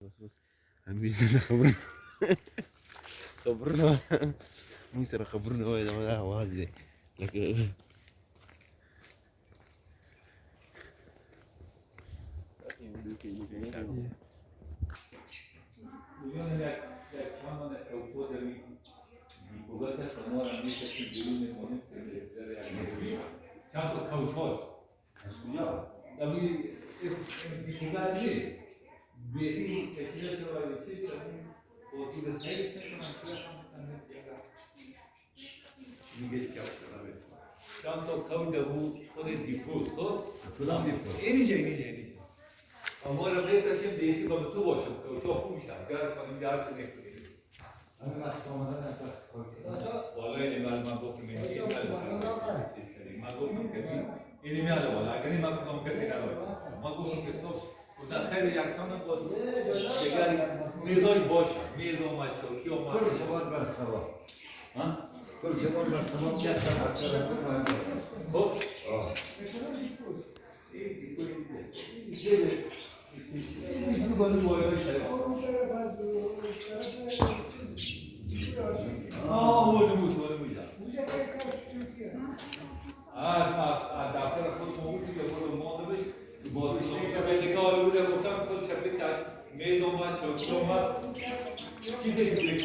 بس همين خبرنا خبرنا مو سر خبرنا وين ما هذه لك Tanto cauda خود دیپوز خب کدام دیپو؟ اینی اما را بکشیم به یکی با تو باشم کوچا خوب میشم گرد کنیم گرد چه نکنیم همین وقت آمدن نفس کار والا این من گفتم این چیز کردیم من گفتم که اینی میاده والا اگر این من گفتم که دیگر من گفتم که تو در خیر یکسان بود دیگر میدای باشه میدای ما چوکی و ما کل شبان بر سوا کل شبان بر سوا یک ساعت کرد خب دفتر خود موجود که خود مادرش بازی شده کار بوده گفتم خود شبیه کش میز اومد چوکی اومد چی دیگه